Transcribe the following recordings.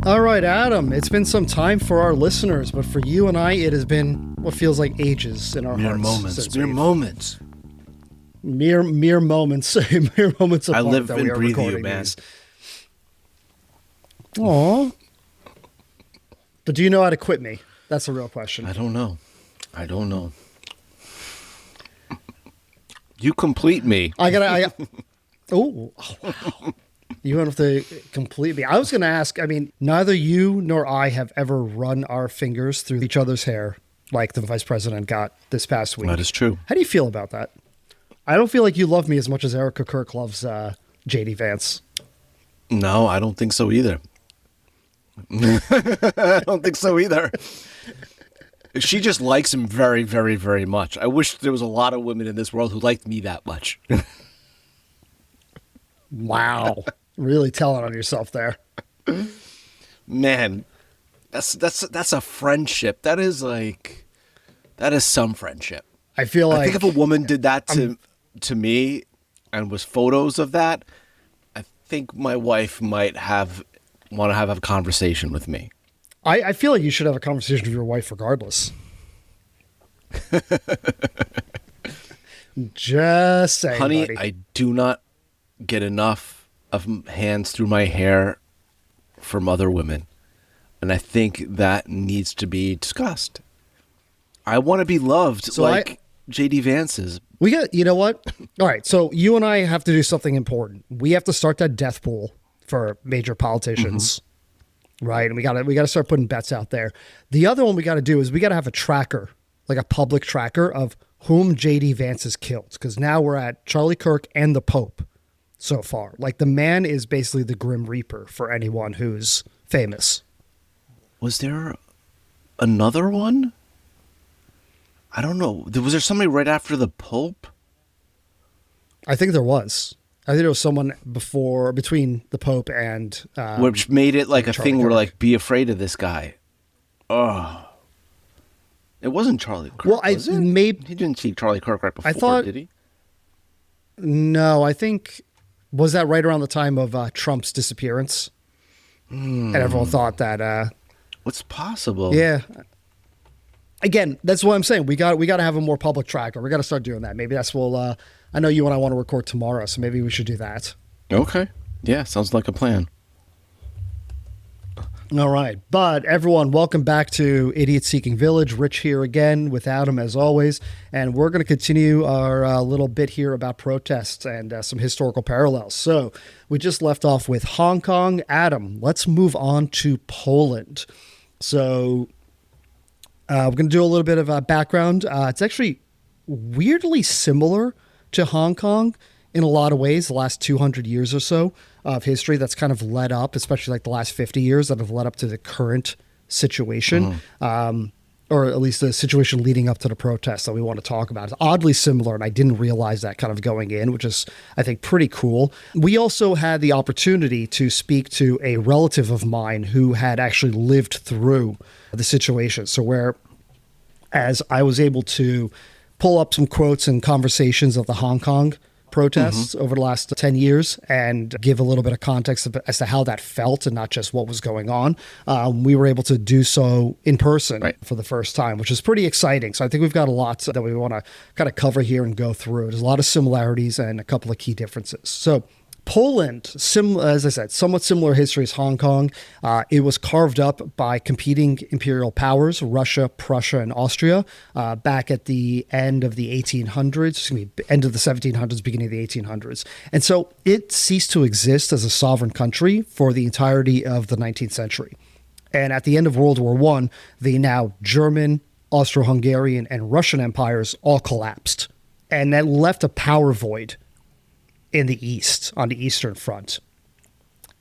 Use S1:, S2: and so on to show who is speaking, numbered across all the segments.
S1: All right, Adam, it's been some time for our listeners, but for you and I, it has been what feels like ages in our
S2: mere
S1: hearts.
S2: Moments, mere moments.
S1: Mere moments. Mere moments apart.
S2: I live
S1: that
S2: and
S1: we are
S2: breathe you,
S1: recording
S2: man.
S1: these. Aw. But do you know how to quit me? That's the real question.
S2: I don't know. You complete me.
S1: Oh, wow. You don't have to complete me. I was going to ask, I mean, neither you nor I have ever run our fingers through each other's hair like the vice president got this past week.
S2: That is true.
S1: How do you feel about that? I don't feel like you love me as much as Erica Kirk loves JD Vance.
S2: No, I don't think so either. I don't think so either. She just likes him very, very, very much. I wish there was a lot of women in this world who liked me that much.
S1: Wow. Really telling on yourself there.
S2: Man, that's a friendship. That is some friendship.
S1: I feel like
S2: I think if a woman did that to me and was photos of that, I think my wife might want to have a conversation with me.
S1: I feel like you should have a conversation with your wife regardless. Just saying,
S2: honey,
S1: buddy.
S2: I do not get enough of hands through my hair from other women. And I think that needs to be discussed. I want to be loved JD Vance's.
S1: You know what? All right. So you and I have to do something important. We have to start that death pool for major politicians. Mm-hmm. Right. And we gotta start putting bets out there. The other one we got to do is we got to have a tracker, like a public tracker of whom JD Vance has killed. Because now we're at Charlie Kirk and the Pope so far. Like the man is basically the Grim Reaper for anyone who's famous.
S2: Was there another one? I don't know. Was there somebody right after the Pope?
S1: I think there was. I think there was someone between the Pope and...
S2: which made it like a
S1: Charlie
S2: thing
S1: Kirk.
S2: where like, be afraid of this guy. Oh. It wasn't Charlie Kirk,
S1: well,
S2: was it? He didn't see Charlie Kirk right before, did he?
S1: No, I think... Was that right around the time of Trump's disappearance? And everyone thought that...
S2: What's possible?
S1: Yeah. Again, that's what I'm saying. We got to have a more public tracker. We got to start doing that. Maybe that's what I know you and I want to record tomorrow, so maybe we should do that.
S2: Okay. Yeah, sounds like a plan.
S1: All right. But everyone, welcome back to Idiot Seeking Village. Rich here again with Adam as always. And we're going to continue our little bit here about protests and some historical parallels. So we just left off with Hong Kong. Adam, let's move on to Poland. So we're going to do a little bit of background. It's actually weirdly similar to Hong Kong in a lot of ways, the last 200 years or so of history that's kind of led up, especially like the last 50 years that have led up to the current situation, or at least the situation leading up to the protests that we want to talk about. It's oddly similar, and I didn't realize that kind of going in, which is, I think, pretty cool. We also had the opportunity to speak to a relative of mine who had actually lived through the situation. So as I was able to pull up some quotes and conversations of the Hong Kong protests over the last 10 years and give a little bit of context as to how that felt and not just what was going on. We were able to do so in person for the first time, which is pretty exciting. So I think we've got a lot that we want to kind of cover here and go through. There's a lot of similarities and a couple of key differences. So Poland, as I said, somewhat similar history as Hong Kong. It was carved up by competing imperial powers, Russia, Prussia, and Austria, back at the end of the 1800s, end of the 1700s, beginning of the 1800s. And so it ceased to exist as a sovereign country for the entirety of the 19th century. And at the end of World War I, the now German, Austro-Hungarian, and Russian empires all collapsed. And that left a power void in the East, on the Eastern Front,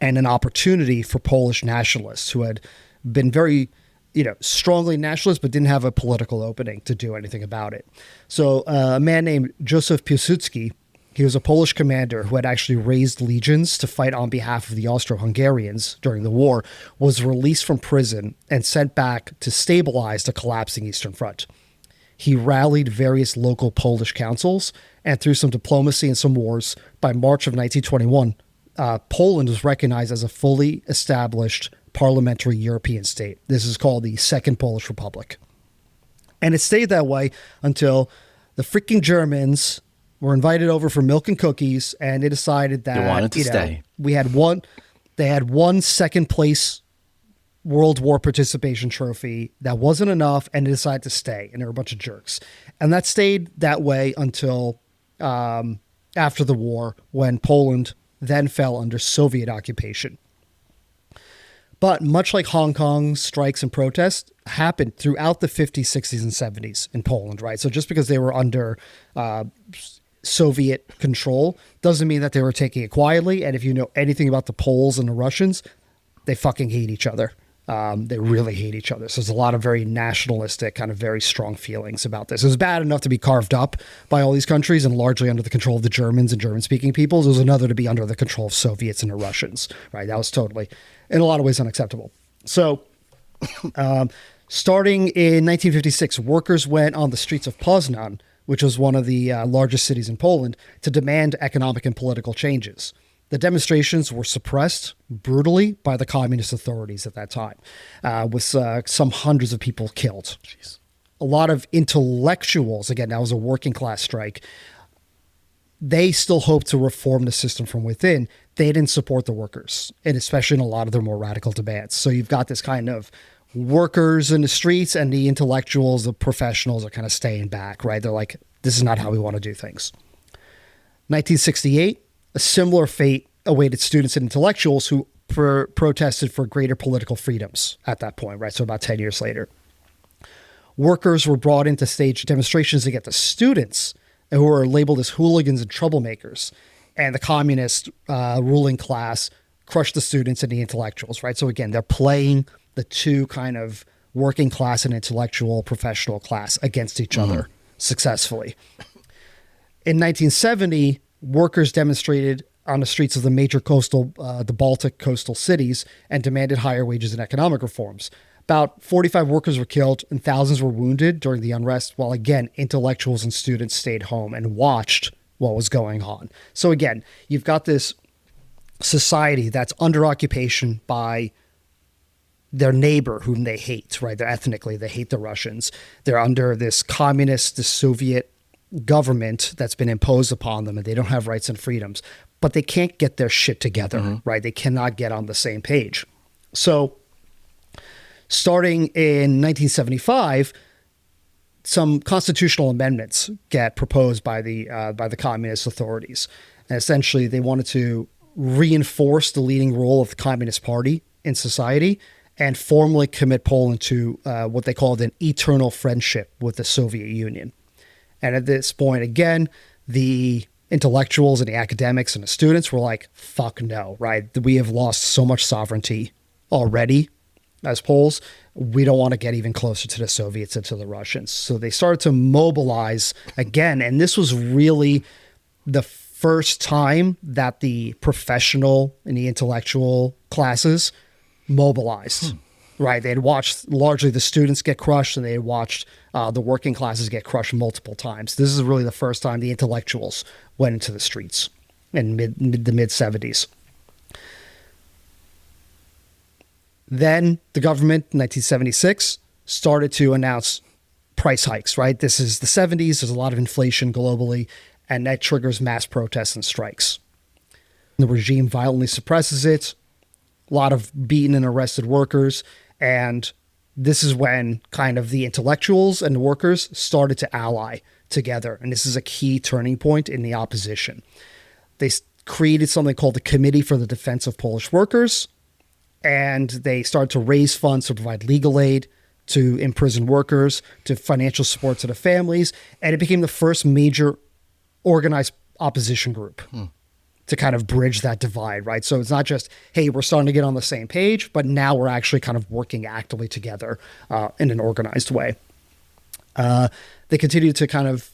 S1: and an opportunity for Polish nationalists who had been very, strongly nationalist, but didn't have a political opening to do anything about it. So a man named Józef Piłsudski, he was a Polish commander who had actually raised legions to fight on behalf of the Austro-Hungarians during the war, was released from prison and sent back to stabilize the collapsing Eastern Front. He rallied various local Polish councils, and through some diplomacy and some wars, by March of 1921, Poland was recognized as a fully established parliamentary European state. This is called the Second Polish Republic. And it stayed that way until the freaking Germans were invited over for milk and cookies, and they decided that
S2: They wanted to stay.
S1: They had one second place World War participation trophy. That wasn't enough, and they decided to stay, and they were a bunch of jerks. And that stayed that way until after the war, when Poland then fell under Soviet occupation. But much like Hong Kong, strikes and protests happened throughout the 50s, 60s, and 70s in Poland, right? So just because they were under Soviet control doesn't mean that they were taking it quietly. And if you know anything about the Poles and the Russians, they fucking hate each other. They really hate each other. So there's a lot of very nationalistic, kind of very strong feelings about this. It was bad enough to be carved up by all these countries and largely under the control of the Germans and German-speaking peoples. It was another to be under the control of Soviets and the Russians, right? That was totally, in a lot of ways, unacceptable. So starting in 1956, workers went on the streets of Poznan, which was one of the largest cities in Poland, to demand economic and political changes. The demonstrations were suppressed brutally by the communist authorities at that time, with some hundreds of people killed.
S2: Jeez.
S1: A lot of intellectuals, again, that was a working class strike, they still hoped to reform the system from within. They didn't support the workers, and especially in a lot of their more radical demands. So you've got this kind of workers in the streets, and the intellectuals, the professionals are kind of staying back, right? They're like, this is not how we want to do things. 1968, a similar fate awaited students and intellectuals who protested for greater political freedoms at that point, right? So about 10 years later. Workers were brought in to stage demonstrations against the students who were labeled as hooligans and troublemakers. And the communist ruling class crushed the students and the intellectuals, right? So again, they're playing the two kind of working class and intellectual professional class against each other successfully. In 1970, workers demonstrated on the streets of the major the Baltic coastal cities and demanded higher wages and economic reforms. About 45 workers were killed and thousands were wounded during the unrest, while again, intellectuals and students stayed home and watched what was going on. So again, you've got this society that's under occupation by their neighbor whom they hate, right? They're ethnically, they hate the Russians. They're under this communist, this Soviet government that's been imposed upon them, and they don't have rights and freedoms, but they can't get their shit together, right? They cannot get on the same page. So starting in 1975, some constitutional amendments get proposed by the communist authorities. And essentially, they wanted to reinforce the leading role of the Communist Party in society and formally commit Poland to what they called an eternal friendship with the Soviet Union. And at this point, again, the intellectuals and the academics and the students were like, fuck no, right? We have lost so much sovereignty already as Poles. We don't want to get even closer to the Soviets and to the Russians. So they started to mobilize again. And this was really the first time that the professional and the intellectual classes mobilized. Right. They had watched largely the students get crushed, and they had watched the working classes get crushed multiple times. This is really the first time the intellectuals went into the streets in the mid 70s. Then the government in 1976 started to announce price hikes, right? This is the 70s. There's a lot of inflation globally, and that triggers mass protests and strikes. The regime violently suppresses it. A lot of beaten and arrested workers. And this is when kind of the intellectuals and the workers started to ally together. And this is a key turning point in the opposition. They created something called the Committee for the Defense of Polish Workers. And they started to raise funds to provide legal aid to imprisoned workers, to financial support to the families. And it became the first major organized opposition group to kind of bridge that divide, right? So it's not just, hey, we're starting to get on the same page, but now we're actually kind of working actively together in an organized way. They continue to kind of,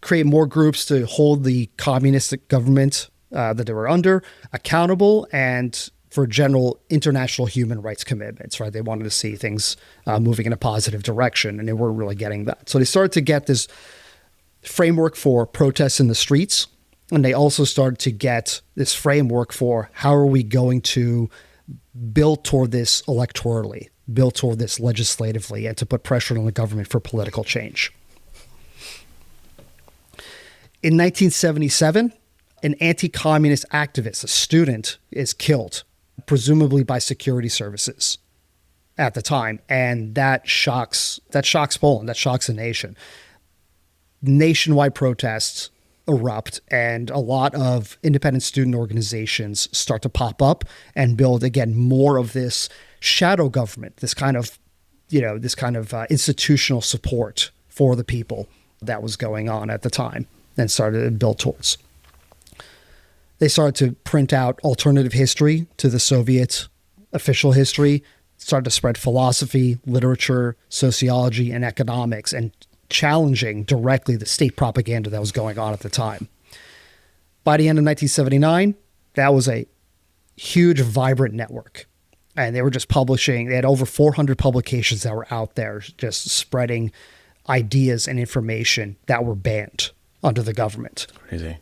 S1: create more groups to hold the communist government that they were under accountable and for general international human rights commitments, right? They wanted to see things moving in a positive direction, and they weren't really getting that. So they started to get this framework for protests in the streets. And they also started to get this framework for how are we going to built toward this electorally, built toward this legislatively, and to put pressure on the government for political change. In 1977, an anti-communist activist, a student, is killed, presumably by security services at the time, and that shocks Poland, that shocks the nation. Nationwide protests erupt, and a lot of independent student organizations start to pop up and build, again, more of this shadow government, this kind of institutional support for the people that was going on at the time, and started to build towards. They started to print out alternative history to the Soviet official history, started to spread philosophy, literature, sociology, and economics, and challenging directly the state propaganda that was going on at the time. By the end of 1979, that was a huge, vibrant network. And they were just publishing, they had over 400 publications that were out there just spreading ideas and information that were banned under the government.
S2: Crazy.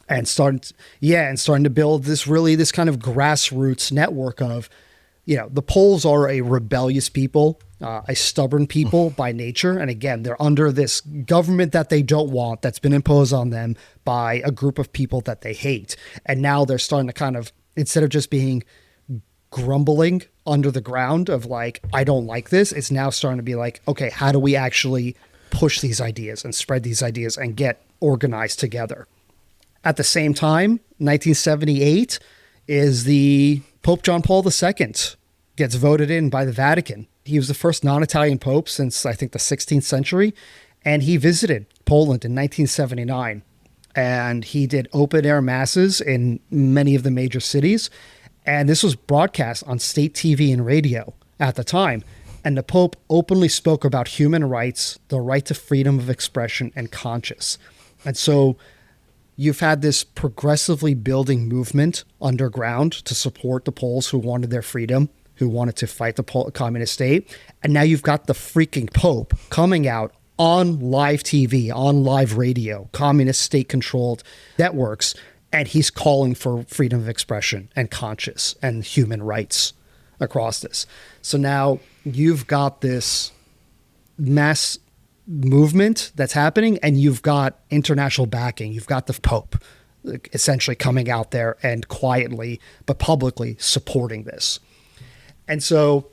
S1: And starting to build this kind of grassroots network of, the Poles are a rebellious people, a stubborn people by nature. And again, they're under this government that they don't want, that's been imposed on them by a group of people that they hate. And now they're starting to kind of, instead of just being grumbling under the ground of like, I don't like this, it's now starting to be like, okay, how do we actually push these ideas and spread these ideas and get organized together? At the same time, 1978 is the Pope John Paul II gets voted in by the Vatican. He was the first non-Italian pope since, I think, the 16th century, and he visited Poland in 1979. And he did open-air masses in many of the major cities, and this was broadcast on state TV and radio at the time. And the Pope openly spoke about human rights, the right to freedom of expression and conscience. And so you've had this progressively building movement underground to support the Poles who wanted their freedom, who wanted to fight the communist state. And now you've got the freaking Pope coming out on live TV, on live radio, communist state-controlled networks, and he's calling for freedom of expression and conscience and human rights across this. So now you've got this mass movement that's happening, and you've got international backing. You've got the Pope essentially coming out there and quietly but publicly supporting this. And so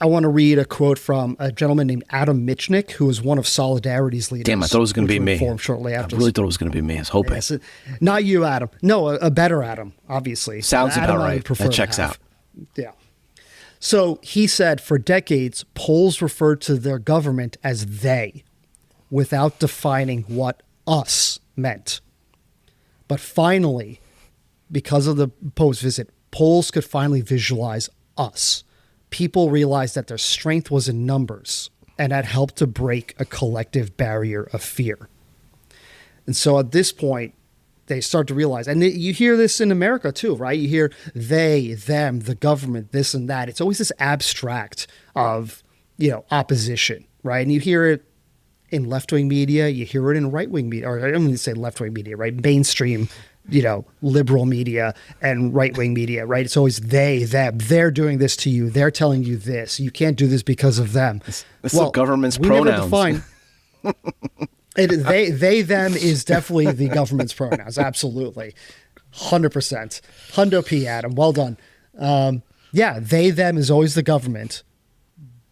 S1: I want to read a quote from a gentleman named Adam Michnik, who was one of Solidarity's leaders.
S2: Damn, I thought it was going to be me.
S1: Shortly after.
S2: I really thought it was going to be me. I was hoping.
S1: Yes, not you, Adam. No, a better Adam, obviously.
S2: Sounds
S1: Adam
S2: about right. That checks out.
S1: Yeah. So he said, for decades, Poles referred to their government as they, without defining what us meant. But finally, because of the Pope's visit, Poles could finally visualize us. People realized that their strength was in numbers, and that helped to break a collective barrier of fear. And so at this point, they start to realize, and you hear this in America too, right? You hear they, them, the government, this and that. It's always this abstract of, opposition, right? And you hear it in left-wing media, you hear it in right-wing media, or I don't mean to say left-wing media, right? Mainstream, liberal media and right-wing media, right? It's always they, them. They're doing this to you. They're telling you this. You can't do this because of them.
S2: It's the government's pronouns.
S1: They, them is definitely the government's pronouns. Absolutely. 100%. Hundo P. Adam. Well done. They, them is always the government.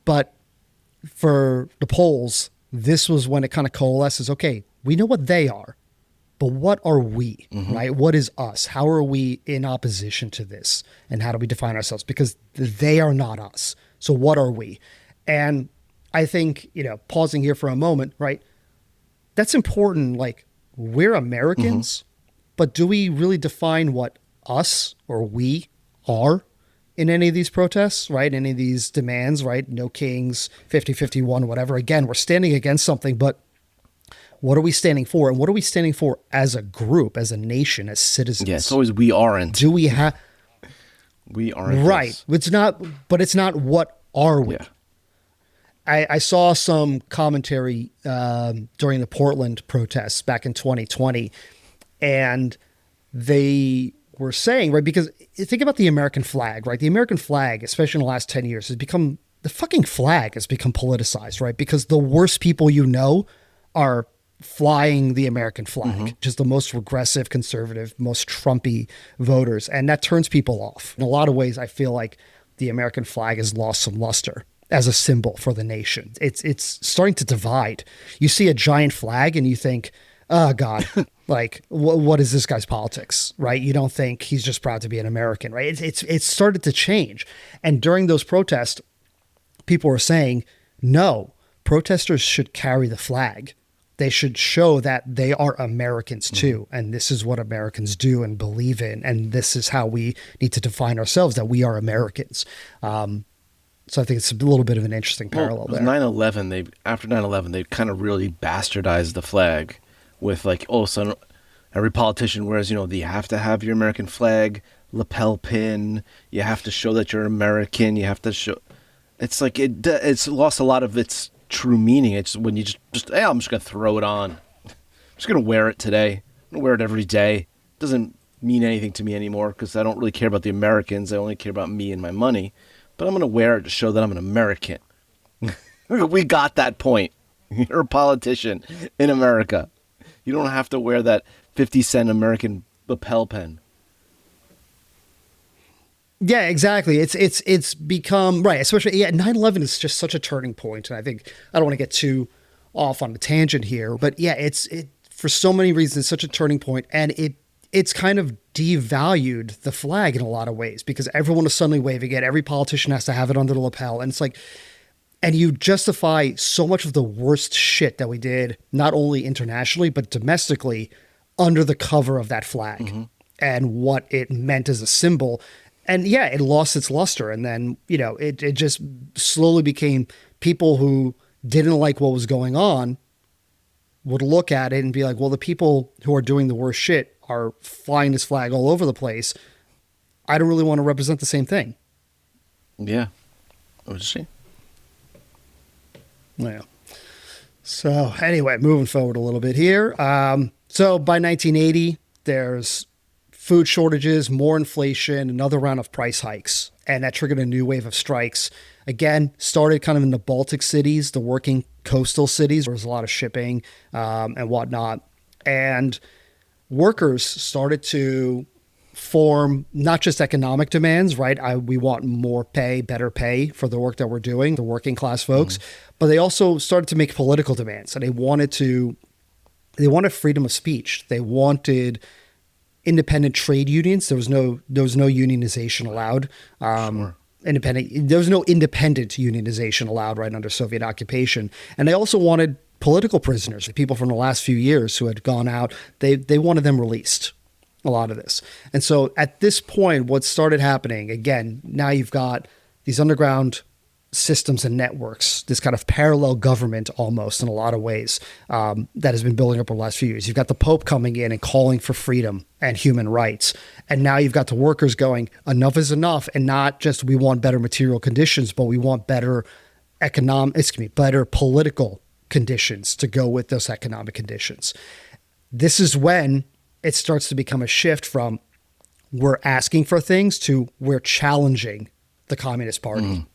S1: But for the Poles, this was when it kind of coalesces. Okay, we know what they are, but what are we, right? What is us? How are we in opposition to this? And how do we define ourselves? Because they are not us. So what are we? And I think, pausing here for a moment, right? That's important. Like, we're Americans, but do we really define what us or we are in any of these protests, right? Any of these demands, right? No kings, 50-51, whatever. Again, we're standing against something, but what are we standing for? And what are we standing for as a group, as a nation, as citizens?
S2: Yeah, it's always we aren't.
S1: Do we have...
S2: We aren't.
S1: Right. It's not what are we?
S2: Yeah.
S1: I saw some commentary during the Portland protests back in 2020, and they were saying, right? Because think about the American flag, right? The American flag, especially in the last 10 years, the fucking flag has become politicized, right? Because the worst people you know are flying the American flag, just the most regressive, conservative, most Trumpy voters. And that turns people off. In a lot of ways, I feel like the American flag has lost some luster as a symbol for the nation. It's starting to divide. You see a giant flag and you think, oh God, like what is this guy's politics, right? You don't think he's just proud to be an American, right? It's started to change. And during those protests, people were saying, no, protesters should carry the flag. They should show that they are Americans too. And this is what Americans do and believe in. And this is how we need to define ourselves, that we are Americans. So I think it's a little bit of an interesting parallel there.
S2: 9/11, after 9/11, they kind of really bastardized the flag with like, oh, so every politician wears, you have to have your American flag lapel pin. You have to show that you're American. You have to show. It's like it's lost a lot of its true meaning. It's when you just hey, I'm just gonna throw it on. I'm just gonna wear it today. I'm gonna wear it every day. It doesn't mean anything to me anymore because I don't really care about the Americans. I only care about me and my money. But I'm gonna wear it to show that I'm an American. We got that point. You're a politician in America. You don't have to wear that 50-cent American lapel pin.
S1: Yeah, exactly. It's become right, especially 9/11 is just such a turning point, and I think I don't want to get too off on a tangent here, but yeah, it for so many reasons such a turning point, and it's kind of devalued the flag in a lot of ways because everyone is suddenly waving it. Every politician has to have it under the lapel, and it's like, and you justify so much of the worst shit that we did, not only internationally but domestically, under the cover of that flag and what it meant as a symbol. And yeah, it lost its luster. And then, it just slowly became people who didn't like what was going on would look at it and be like, well, the people who are doing the worst shit are flying this flag all over the place. I don't really want to represent the same thing.
S2: Yeah. What is she?
S1: Yeah. So anyway, moving forward a little bit here. So by 1980, there's food shortages, more inflation, another round of price hikes. And that triggered a new wave of strikes. Again, started kind of in the Baltic cities, the working coastal cities. There was a lot of shipping and whatnot. And workers started to form not just economic demands, right? We want more pay, better pay for the work that we're doing, the working class folks. But they also started to make political demands. And they wanted freedom of speech. They wanted independent trade unions. There was no unionization allowed. There was no independent unionization allowed right under Soviet occupation. And they also wanted political prisoners, the people from the last few years who had gone out. They wanted them released, a lot of this. And so at this point, what started happening, again, now you've got these underground systems and networks, this kind of parallel government almost in a lot of ways that has been building up over the last few years. You've got the Pope coming in and calling for freedom and human rights. And now you've got the workers going, enough is enough. And not just we want better material conditions, but we want better better political conditions to go with those economic conditions. This is when it starts to become a shift from we're asking for things to we're challenging the Communist Party.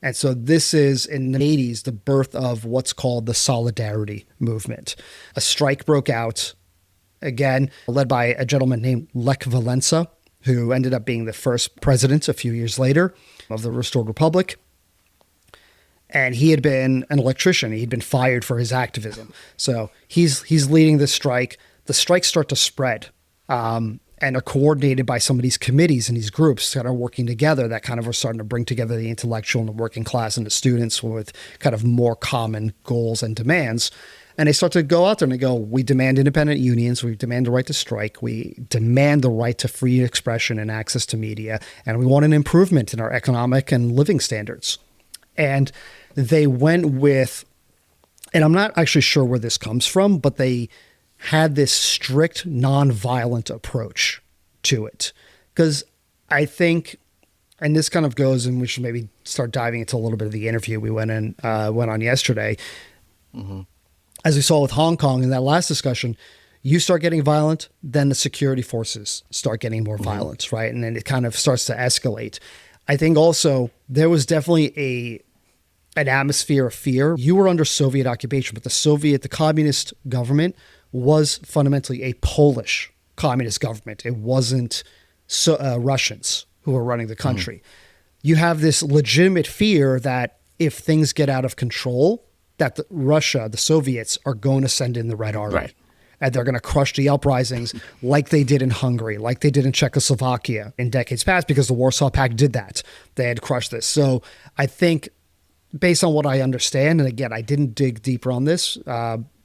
S1: And so this is, in the 80s, the birth of what's called the Solidarity Movement. A strike broke out, again, led by a gentleman named Lech Walesa, who ended up being the first president a few years later of the Restored Republic. And he had been an electrician. He'd been fired for his activism. So he's leading this strike. The strikes start to spread and are coordinated by some of these committees and these groups that are working together that kind of are starting to bring together the intellectual and the working class and the students with kind of more common goals and demands. And they start to go out there and they go, we demand independent unions. We demand the right to strike. We demand the right to free expression and access to media. And we want an improvement in our economic and living standards. And they went with, and I'm not actually sure where this comes from, but they had this strict nonviolent approach to it. Because I think, and this kind of goes, and we should maybe start diving into a little bit of the interview we went on yesterday. As we saw with Hong Kong in that last discussion, You start getting violent, then the security forces start getting more violent, right? And then it kind of starts to escalate. I think also there was definitely an atmosphere of fear. You were under Soviet occupation, but the communist government was fundamentally a Polish communist government. It wasn't Russians who were running the country. You have this legitimate fear that if things get out of control, that Russia, the Soviets, are going to send in the Red Army.
S2: Right.
S1: And they're going to crush the uprisings like they did in Hungary, like they did in Czechoslovakia in decades past, because the Warsaw Pact did that. They had crushed this. So I think, based on what I understand, and again, I didn't dig deeper on this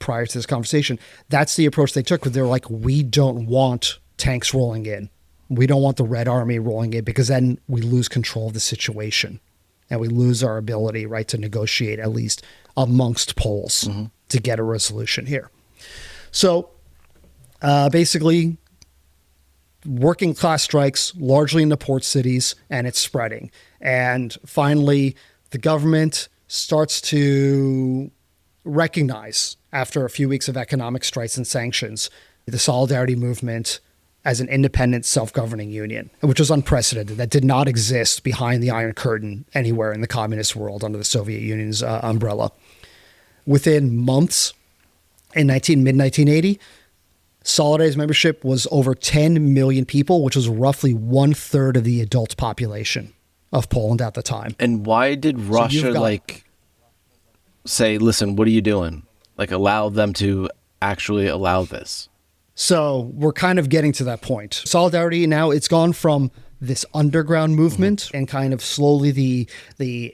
S1: prior to this conversation, that's the approach they took. Where they're like, we don't want tanks rolling in. We don't want the Red Army rolling in, because then we lose control of the situation and we lose our ability, right, to negotiate, at least amongst Poles, to get a resolution here. So basically, working class strikes largely in the port cities, and it's spreading. And finally, the government starts to recognize, after a few weeks of economic strikes and sanctions, the Solidarity movement as an independent self-governing union, which was unprecedented. That did not exist behind the Iron Curtain anywhere in the communist world under the Soviet Union's umbrella. Within months, in mid-1980, Solidarity's membership was over 10 million people, which was roughly 1/3 of the adult population of Poland at the time.
S2: And why did Russia say, listen, what are you doing? Like, allow them to actually allow this?
S1: So we're kind of getting to that point. Solidarity now, it's gone from this underground movement and kind of slowly the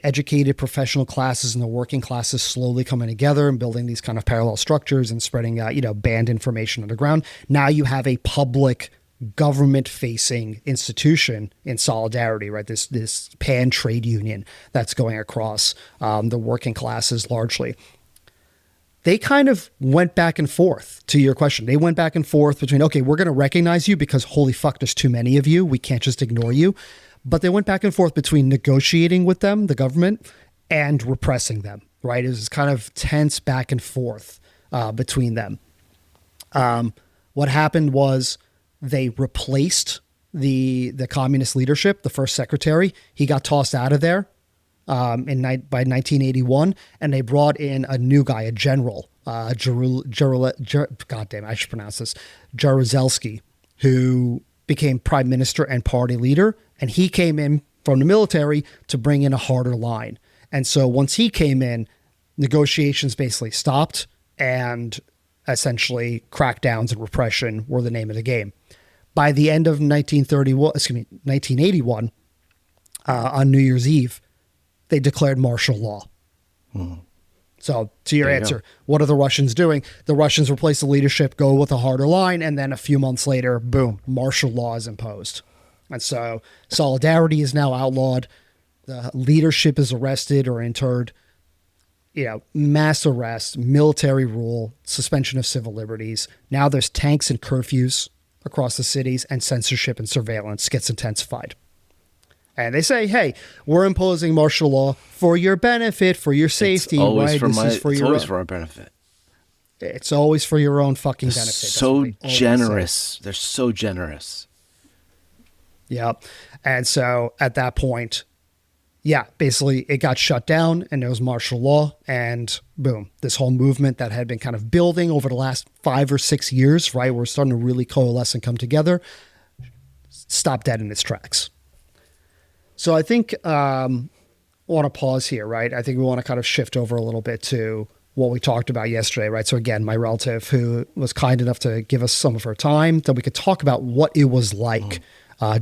S1: educated professional classes and the working classes slowly coming together and building these kind of parallel structures and spreading banned information underground. Now you have a public government-facing institution in Solidarity, right? This pan trade union that's going across the working classes largely. They kind of went back and forth, to your question. They went back and forth between, okay, we're going to recognize you because holy fuck, there's too many of you. We can't just ignore you. But they went back and forth between negotiating with them, the government, and repressing them, right? It was kind of tense back and forth between them. What happened was they replaced the communist leadership, the first secretary. He got tossed out of there. By 1981, and they brought in a new guy, a general, Jaruzelski, who became prime minister and party leader, and he came in from the military to bring in a harder line. And so once he came in, negotiations basically stopped, and essentially crackdowns and repression were the name of the game. By the end of 1981, on New Year's Eve, they declared martial law. So to your answer, what are the Russians doing? The Russians replace the leadership, go with a harder line, and then a few months later, boom, martial law is imposed. And so Solidarity is now outlawed. The leadership is arrested or interred. Mass arrest, military rule, suspension of civil liberties. Now there's tanks and curfews across the cities, and censorship and surveillance gets intensified. And they say, hey, we're imposing martial law for your benefit, for your safety.
S2: It's always,
S1: right?
S2: for our benefit.
S1: It's always for your own fucking benefit.
S2: So generous. They're so generous.
S1: Yeah. And so at that point, basically it got shut down and there was martial law, and boom, this whole movement that had been kind of building over the last 5 or 6 years, right? We're starting to really coalesce and come together, stopped dead in its tracks. So I think I want to pause here, right? I think we want to kind of shift over a little bit to what we talked about yesterday, right? So again, my relative who was kind enough to give us some of her time that we could talk about what it was like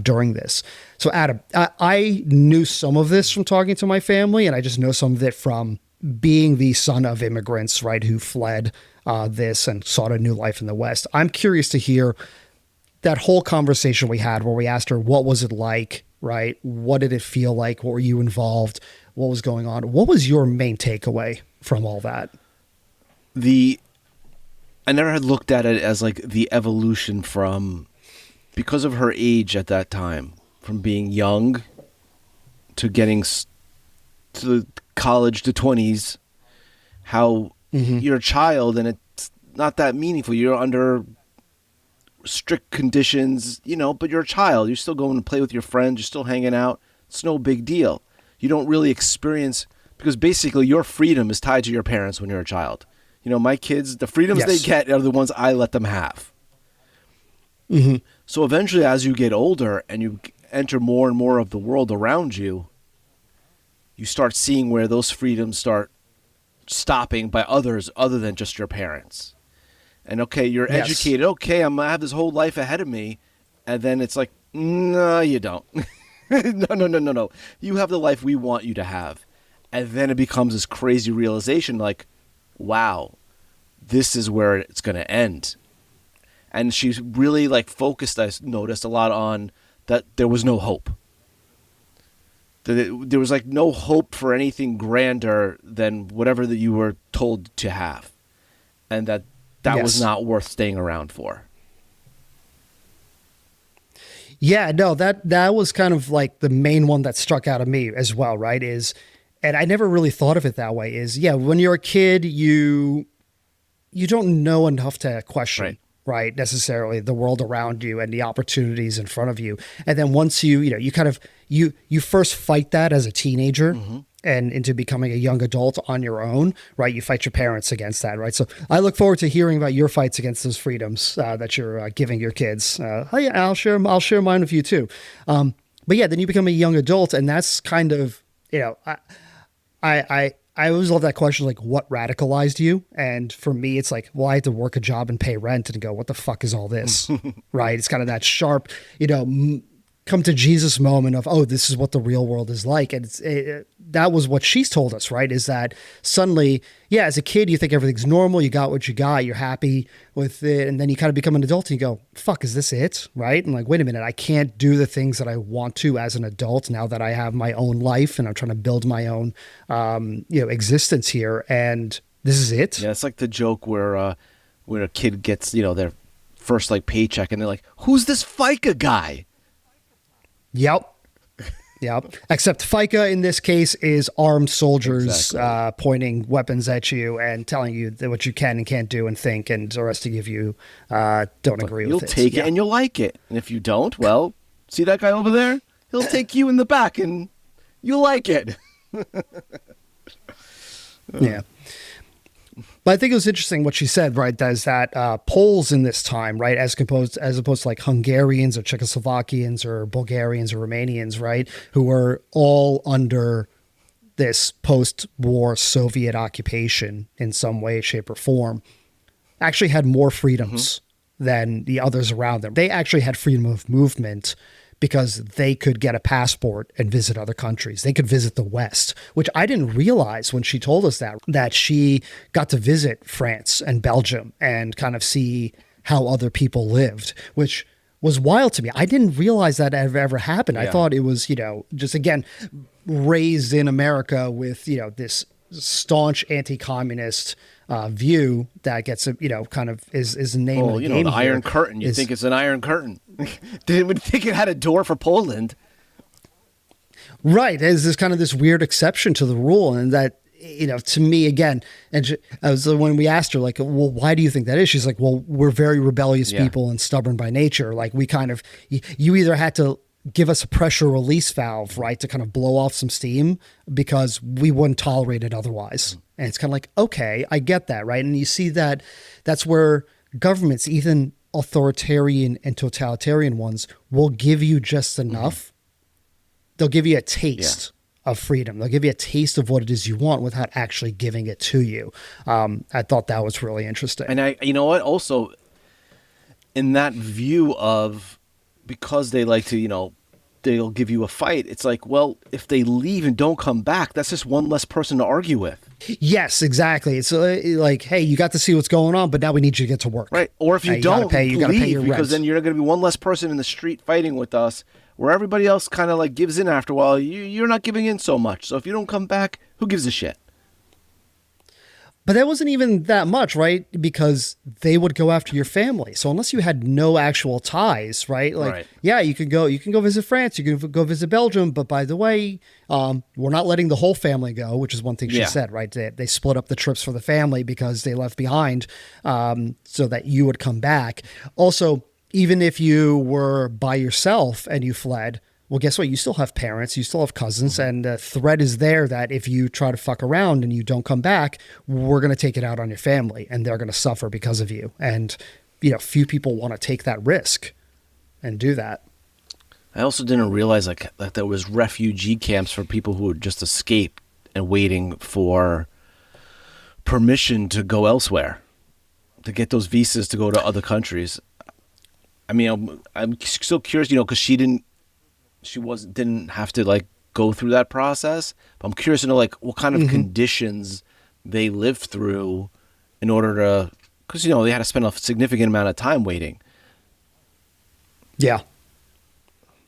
S1: during this. So Adam, I knew some of this from talking to my family, and I just know some of it from being the son of immigrants, right, who fled this and sought a new life in the West. I'm curious to hear that whole conversation we had where we asked her, what was it like? Right? What did it feel like? What were you involved? What was going on? What was your main takeaway from all that?
S2: I never had looked at it as like the evolution from, because of her age at that time, from being young to getting to college to 20s, how you're a child and it's not that meaningful. You're under strict conditions, but you're a child. You're still going to play with your friends. You're still hanging out. It's no big deal. You don't really experience, because basically your freedom is tied to your parents when you're a child. My kids, the freedoms they get are the ones I let them have.
S1: Mm-hmm.
S2: So eventually, as you get older and you enter more and more of the world around you, you start seeing where those freedoms start stopping by others other than just your parents. And okay, you're educated. Okay, I'm gonna have this whole life ahead of me, and then it's like, no, you don't. No. You have the life we want you to have, and then it becomes this crazy realization, like, wow, this is where it's gonna end. And she's really focused, I noticed, a lot on that there was no hope. That there was no hope for anything grander than whatever that you were told to have, and that was not worth staying around for.
S1: Yeah, no, that was kind of the main one that struck out of me as well, right? And I never really thought of it that way, when you're a kid, you don't know enough to question, right, necessarily the world around you and the opportunities in front of you. And then once you kind of, you first fight that as a teenager, and into becoming a young adult on your own, right? You fight your parents against that, right? So I look forward to hearing about your fights against those freedoms that you're giving your kids. I'll share mine with you too. But yeah, then you become a young adult, and that's kind of, I always love that question, what radicalized you? And for me, it's I had to work a job and pay rent and go, what the fuck is all this? Right? It's kind of that sharp, come to Jesus moment of, oh, this is what the real world is like. And that was what she's told us, right? Is that suddenly, as a kid, you think everything's normal. You got what you got. You're happy with it. And then you kind of become an adult and you go, fuck, is this it? Right? And wait a minute, I can't do the things that I want to as an adult now that I have my own life and I'm trying to build my own, existence here. And this is it.
S2: Yeah. It's like the joke where a kid gets, their first paycheck and they're like, who's this FICA guy?
S1: Yep. Except FICA in this case is armed soldiers pointing weapons at you and telling you that what you can and can't do and think, and the rest of you don't agree with it.
S2: You'll take it and you'll like it. And if you don't, well, see that guy over there? He'll take you in the back and you'll like it.
S1: Yeah. But I think it was interesting what she said, right? That Poles in this time, right, as opposed to Hungarians or Czechoslovakians or Bulgarians or Romanians, right, who were all under this post-war Soviet occupation in some way, shape, or form, actually had more freedoms than the others around them. They actually had freedom of movement because they could get a passport and visit other countries. They could visit the West, which I didn't realize when she told us that she got to visit France and Belgium and kind of see how other people lived, which was wild to me. I didn't realize that ever happened. Yeah. I thought it was, just again, raised in America with, this staunch anti-communist view that gets, kind of is the name of the game
S2: the
S1: here.
S2: Iron Curtain. You think it's an Iron Curtain. Didn't think it had a door for Poland.
S1: Right. There's kind of this weird exception to the rule. And that, to me, again, and when we asked her, well, why do you think that is? She's like, well, we're very rebellious people and stubborn by nature. We kind of, you either had to give us a pressure release valve, right, to kind of blow off some steam because we wouldn't tolerate it otherwise. And it's kind of okay, I get that, right? And you see that's where governments, even authoritarian and totalitarian ones, will give you just enough. They'll give you a taste of freedom. They'll give you a taste of what it is you want without actually giving it to you. I thought that was really interesting.
S2: And you know what? Also, in that view of, because they like to, they'll give you a fight. It's well, if they leave and don't come back, that's just one less person to argue with.
S1: Yes, exactly. It's hey, you got to see what's going on, but now we need you to get to work.
S2: Right. Or if you don't
S1: pay your
S2: because
S1: rent.
S2: then you're going to be one less person in the street fighting with us, where everybody else kind of gives in after a while. You're not giving in so much. So if you don't come back, who gives a shit?
S1: But that wasn't even that much, right? Because they would go after your family. So unless you had no actual ties, right? Yeah, you can go visit France, you can go visit Belgium. But by the way, we're not letting the whole family go, which is one thing she said, right? They split up the trips for the family because they left behind so that you would come back. Also, even if you were by yourself and you fled, well, guess what? You still have parents, you still have cousins, and the threat is there that if you try to fuck around and you don't come back, we're going to take it out on your family and they're going to suffer because of you. And, few people want to take that risk and do that.
S2: I also didn't realize like that there was refugee camps for people who had just escaped and waiting for permission to go elsewhere, to get those visas to go to other countries. I mean, I'm still curious, because she didn't have to like go through that process. But I'm curious to know like what kind of conditions they lived through in order to, because they had to spend a significant amount of time waiting.
S1: Yeah.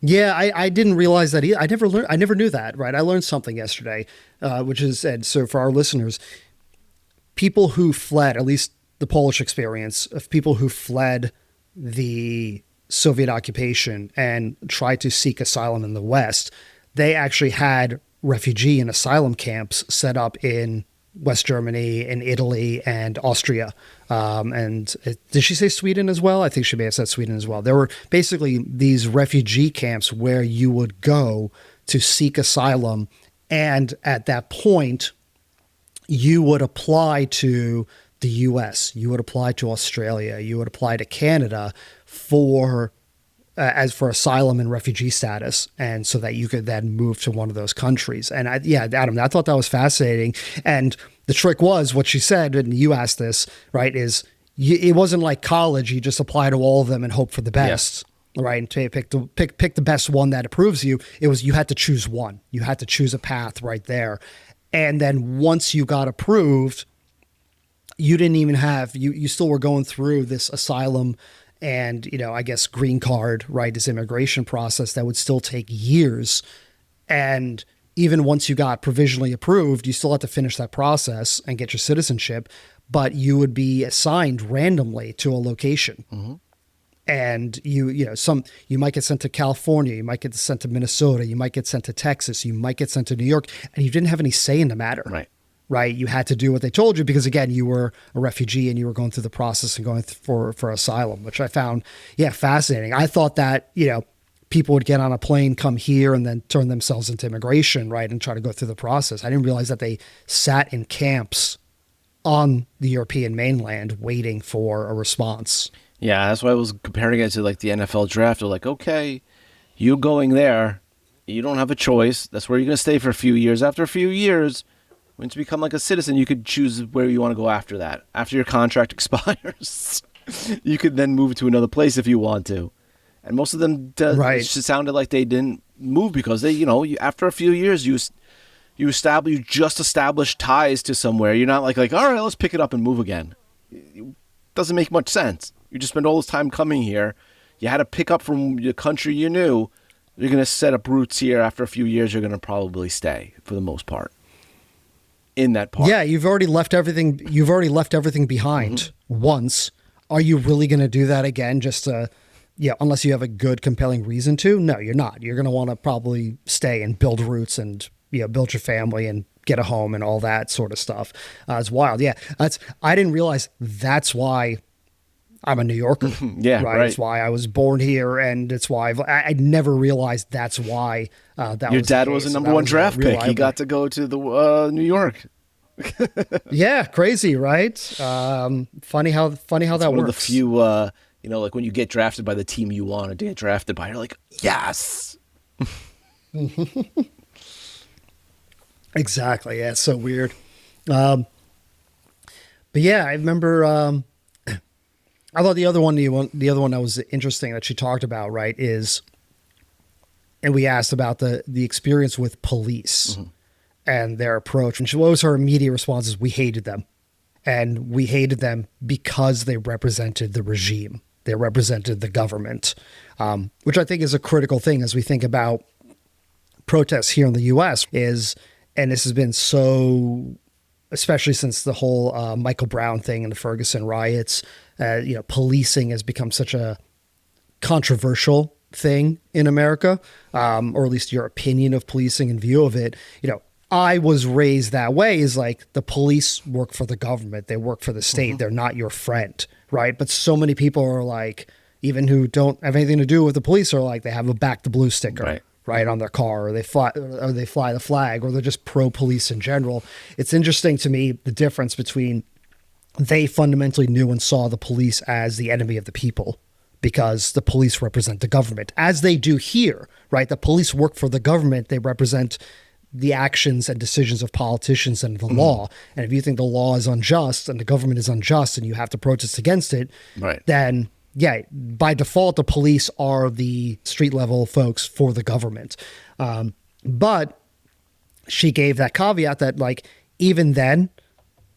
S1: Yeah, I didn't realize that either. I never knew that, right? I learned something yesterday, which is, and so for our listeners, people who fled, at least the Polish experience of people who fled the Soviet occupation and tried to seek asylum in the West, they actually had refugee and asylum camps set up in West Germany, in Italy, and Austria. Did she say Sweden as well? I think she may have said Sweden as well. There were basically these refugee camps where you would go to seek asylum. And at that point, you would apply to the US, you would apply to Australia, you would apply to Canada for asylum and refugee status, and so that you could then move to one of those countries. And Adam, I thought that was fascinating. And the trick was what she said, and you asked this, right, is it wasn't like college. You just apply to all of them and hope for the best. Yes. Right. And to pick the best one that approves you. It was, you had to choose one. You had to choose a path right there. And then once you got approved, you didn't even have, you still were going through this asylum and, I guess green card, right, this immigration process that would still take years. And even once you got provisionally approved, you still had to finish that process and get your citizenship, but you would be assigned randomly to a location. Mm-hmm. And you might get sent to California, you might get sent to Minnesota, you might get sent to Texas, you might get sent to New York, and you didn't have any say in the matter. Right. You had to do what they told you because, again, you were a refugee and you were going through the process and going for asylum, which I found, fascinating. I thought that, people would get on a plane, come here, and then turn themselves into immigration, right, and try to go through the process. I didn't realize that they sat in camps on the European mainland waiting for a response.
S2: Yeah, that's why I was comparing it to like the NFL draft. They're like, okay, you going there, you don't have a choice. That's where you're going to stay for a few years. After a few years, once you become like a citizen, you could choose where you want to go after that. After your contract expires, you could then move to another place if you want to. And most of them it sounded like they didn't move because they, after a few years, you just establish ties to somewhere. You're not like, all right, let's pick it up and move again. It doesn't make much sense. You just spend all this time coming here. You had to pick up from the country you knew. You're going to set up roots here. After a few years, you're going to probably stay for the most part in that part.
S1: Yeah, you've already left everything behind once. Are you really going to do that again just to... Yeah, unless you have a good, compelling reason to. No, you're not. You're going to want to probably stay and build roots and build your family and get a home and all that sort of stuff. It's wild. Yeah, I didn't realize that's why I'm a New Yorker.
S2: Yeah, right.
S1: It's why I was born here, and it's why I never realized that's why that.
S2: Your dad was a number one draft pick. He got to go to the New York.
S1: Yeah, crazy, right? Funny how that works.
S2: One of the few. Like when you get drafted by the team you want to get drafted by, you're like, yes.
S1: Exactly. Yeah, it's so weird. But yeah, I remember. I thought the other one that was interesting that she talked about, right, is, and we asked about the experience with police and their approach. And what was her immediate response? Is we hated them, and we hated them because they represented the regime. They represented the government, which I think is a critical thing as we think about protests here in the U.S. And this has been so, especially since the whole Michael Brown thing and the Ferguson riots, policing has become such a controversial thing in America, or at least your opinion of policing and view of it. I was raised that way, is like the police work for the government. They work for the state. They're not your friend. Right. But so many people are like, even who don't have anything to do with the police, are like, they have a back the blue sticker.
S2: Right.
S1: On their car, or they fly the flag, or they're just pro-police in general. It's interesting to me, the difference between they fundamentally knew and saw the police as the enemy of the people because the police represent the government, as they do here, right? The police work for the government. They represent the actions and decisions of politicians and the law. And if you think the law is unjust and the government is unjust and you have to protest against it,
S2: Right.
S1: then yeah, by default, the police are the street level folks for the government. But she gave that caveat that, like, even then,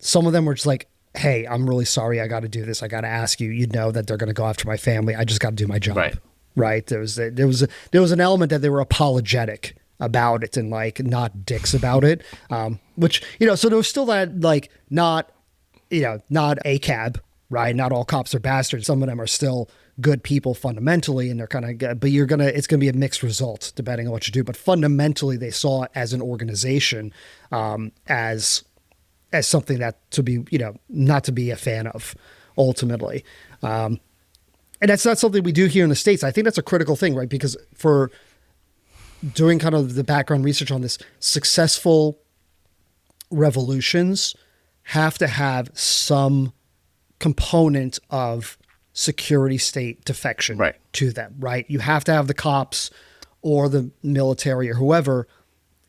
S1: some of them were just like, hey, I'm really sorry. I got to do this. I got to ask you. You know that they're going to go after my family. I just got to do my job. Right. There was an element that they were apologetic about it and like not dicks about it. Which, you know, so there was still that, like, not a cab. Right. Not all cops are bastards. Some of them are still good people fundamentally, and they're kind of, but it's going to be a mixed result depending on what you do. But fundamentally, they saw it as an organization, as something that to be, you know, not to be a fan of ultimately. And that's not something we do here in the States. I think that's a critical thing, right? Because for doing kind of the background research on this, successful revolutions have to have some component of security state defection to them, right? You have to have the cops or the military or whoever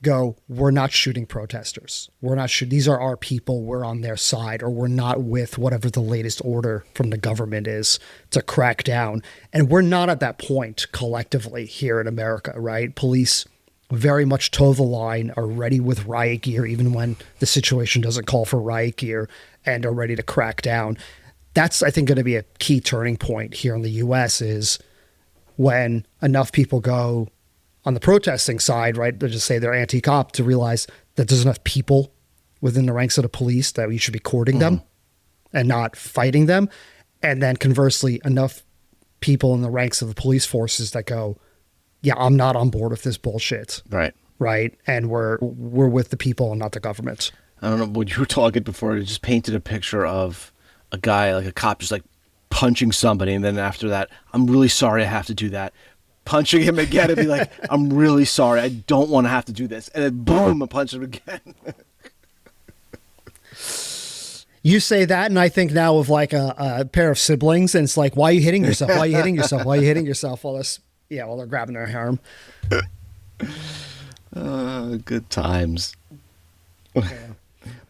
S1: go, we're not shooting protesters. We're not shooting. These are our people. We're on their side, or we're not with whatever the latest order from the government is to crack down. And we're not at that point collectively here in America, right? Police very much toe the line, are ready with riot gear, even when the situation doesn't call for riot gear, and are ready to crack down. That's, I think, going to be a key turning point here in the U.S. is when enough people go on the protesting side, right? They'll just say they're anti-cop, to realize that there's enough people within the ranks of the police that we should be courting them and not fighting them. And then conversely, enough people in the ranks of the police forces that go, yeah, I'm not on board with this bullshit. Right. And we're with the people and not the government.
S2: I don't know, when you were talking before, it just painted a picture of a guy, like a cop, just like punching somebody, and then after that, I'm really sorry I have to do that. Punching him again and be like, I'm really sorry, I don't want to have to do this. And then boom, I punch him again.
S1: You say that, and I think now of like a pair of siblings, and it's like, why are you hitting yourself? Why are you hitting yourself? Why are you hitting yourself? While they're grabbing their arm.
S2: Good times.
S1: Yeah.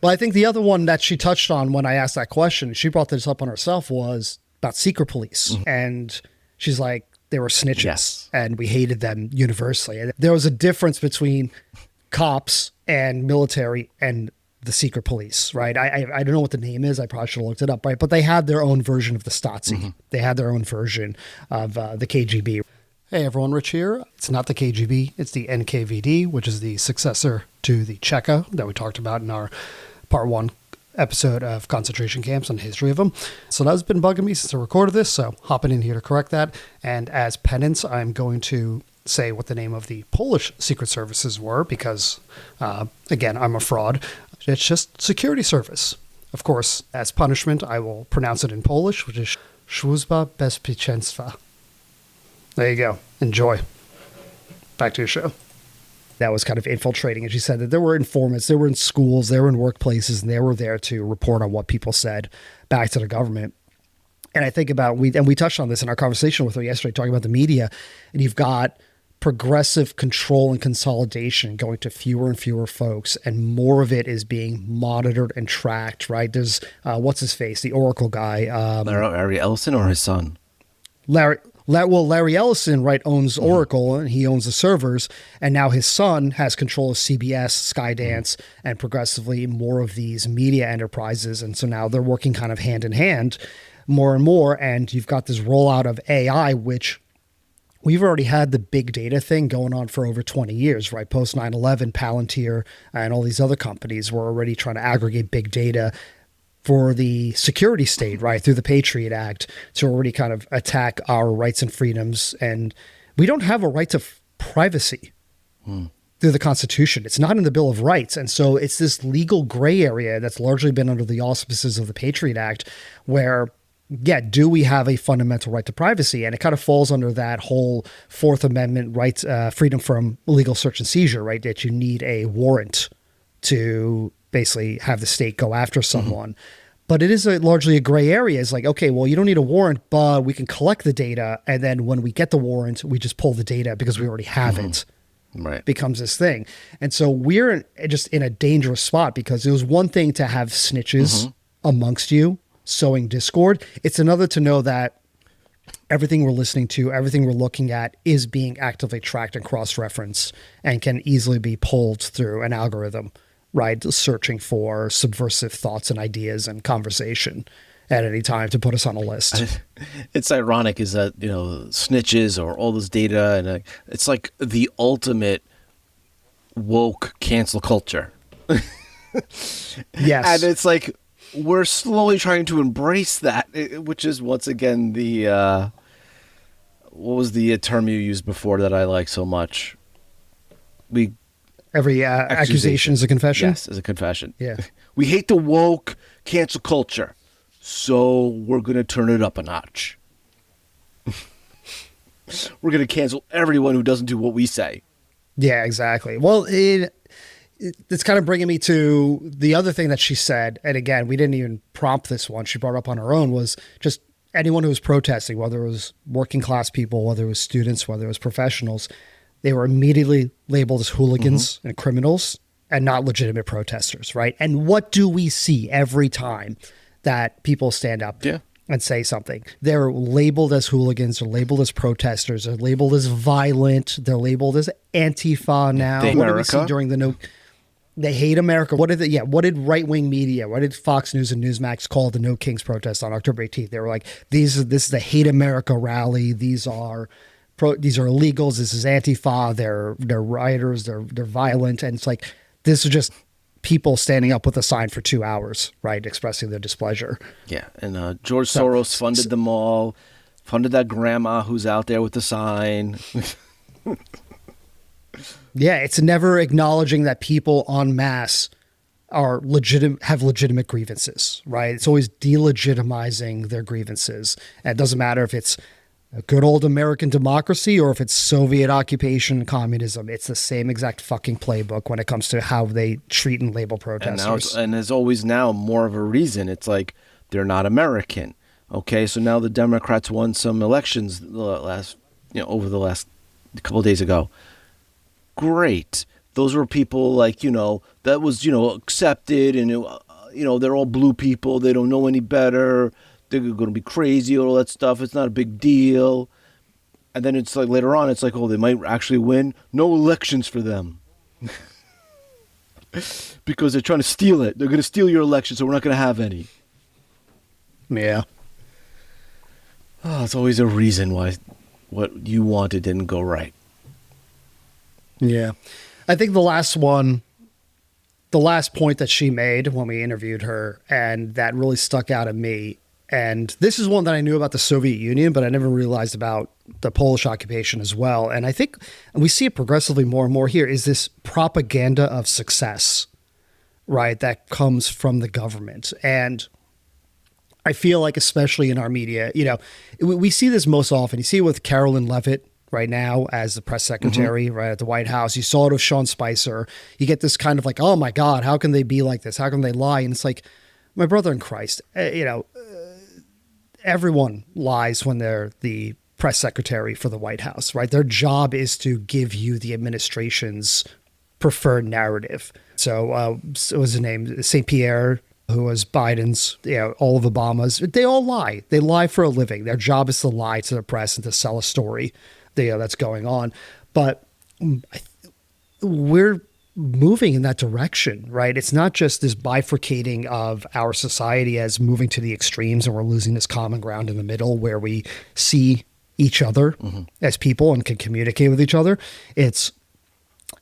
S1: But I think the other one that she touched on when I asked that question, she brought this up on herself, was about secret police. And she's like, they were snitches and we hated them universally. And there was a difference between cops and military and the secret police, right? I don't know what the name is. I probably should have looked it up, right? But they had their own version of the Stasi. They had their own version of the KGB. Hey everyone, Rich here. It's not the KGB, it's the NKVD, which is the successor to the Cheka that we talked about in our part 1 episode of concentration camps and the history of them. So that's been bugging me since I recorded this, so hopping in here to correct that. And as penance, I'm going to say what the name of the Polish secret services were, because, again, I'm a fraud. It's just security service. Of course, as punishment, I will pronounce it in Polish, which is Służba Bezpieczeństwa. There you go. Enjoy. Back to your show. That was kind of infiltrating. And she said that there were informants, they were in schools, they were in workplaces, and they were there to report on what people said back to the government. And I think about, we touched on this in our conversation with her yesterday, talking about the media, and you've got progressive control and consolidation going to fewer and fewer folks, and more of it is being monitored and tracked, right? There's, what's his face? The Oracle guy.
S2: Larry Ellison or his son?
S1: Larry Ellison, right, owns Oracle, and he owns the servers, and now his son has control of CBS, Skydance, and progressively more of these media enterprises. And so now they're working kind of hand in hand more and more, and you've got this rollout of AI, which we've already had the big data thing going on for over 20 years, right? Post 9/11, Palantir, and all these other companies were already trying to aggregate big data for the security state, right, through the Patriot Act, to already kind of attack our rights and freedoms. And we don't have a right to privacy through the Constitution. It's not in the Bill of Rights. And so it's this legal gray area that's largely been under the auspices of the Patriot Act, where yeah, do we have a fundamental right to privacy? And it kind of falls under that whole Fourth Amendment right, freedom from illegal search and seizure, right? That you need a warrant to basically have the state go after someone. But it is largely a gray area. It's like, okay, well, you don't need a warrant, but we can collect the data. And then when we get the warrant, we just pull the data because we already have it.
S2: Right.
S1: Becomes this thing. And so we're just in a dangerous spot, because it was one thing to have snitches amongst you sowing discord. It's another to know that everything we're listening to, everything we're looking at is being actively tracked and cross-referenced and can easily be pulled through an algorithm, right? Searching for subversive thoughts and ideas and conversation at any time to put us on a list.
S2: It's ironic is that, snitches or all this data, and it's like the ultimate woke cancel culture.
S1: Yes.
S2: And it's like, we're slowly trying to embrace that, which is once again the, what was the term you used before that I like so much?
S1: Every accusation is a confession?
S2: Yes, is a confession.
S1: Yeah.
S2: We hate the woke cancel culture, so we're going to turn it up a notch. We're going to cancel everyone who doesn't do what we say.
S1: Yeah, exactly. Well, it's kind of bringing me to the other thing that she said. And again, we didn't even prompt this one. She brought up on her own, was just anyone who was protesting, whether it was working class people, whether it was students, whether it was professionals, they were immediately labeled as hooligans and criminals and not legitimate protesters, right? And what do we see every time that people stand up and say something? They're labeled as hooligans, they're labeled as protesters, they're labeled as violent, they're labeled as Antifa now. What did we see during the They hate America. What did right-wing media, what did Fox News and Newsmax call the No Kings protest on October 18th? They were like, this is the Hate America rally. These are illegals. This is Antifa. They're rioters. They're violent. And it's like, this is just people standing up with a sign for 2 hours, right, expressing their displeasure.
S2: Yeah, and George Soros funded them all, funded that grandma who's out there with the sign.
S1: Yeah, it's never acknowledging that people en masse have legitimate grievances, right? It's always delegitimizing their grievances. And it doesn't matter if it's a good old American democracy or if it's Soviet occupation communism. It's the same exact fucking playbook when it comes to how they treat and label protesters.
S2: And there's always now more of a reason. It's like, they're not American. Okay, so now the Democrats won some elections over the last couple of days ago. Great. Those were people like, that was, accepted, and, they're all blue people. They don't know any better. They're going to be crazy, all that stuff. It's not a big deal. And then it's like later on, it's like, oh, they might actually win. No elections for them. Because they're trying to steal it. They're going to steal your election, so we're not going to have any.
S1: Yeah.
S2: Oh, it's always a reason why what you wanted didn't go right.
S1: Yeah. I think the last point that she made when we interviewed her, and that really stuck out at me, and this is one that I knew about the Soviet Union, but I never realized about the Polish occupation as well. And I think we see it progressively more and more here, is this propaganda of success, right, that comes from the government. And I feel like, especially in our media, we see this most often. You see it with Carolyn Levitt right now as the press secretary, right, at the White House. You saw it with Sean Spicer. You get this kind of like, oh my God, how can they be like this? How can they lie? And it's like, my brother in Christ, everyone lies when they're the press secretary for the White House, right? Their job is to give you the administration's preferred narrative. So what was his name? St. Pierre, who was Biden's, all of Obama's. They all lie. They lie for a living. Their job is to lie to the press and to sell a story that's going on. But we're moving in that direction, right? It's not just this bifurcating of our society as moving to the extremes and we're losing this common ground in the middle where we see each other as people and can communicate with each other.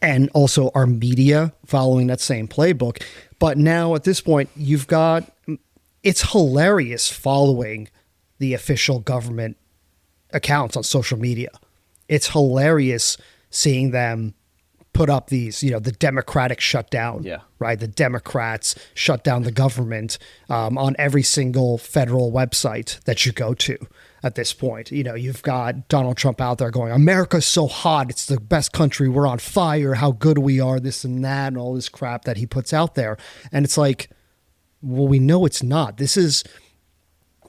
S1: And also our media following that same playbook. But now at this point, it's hilarious following the official government accounts on social media. It's hilarious seeing them put up these, the Democratic shutdown,
S2: Yeah.
S1: right? The Democrats shut down the government on every single federal website that you go to at this point. You've got Donald Trump out there going, America's so hot. It's the best country. We're on fire. How good we are, this and that, and all this crap that he puts out there. And it's like, well, we know it's not. This is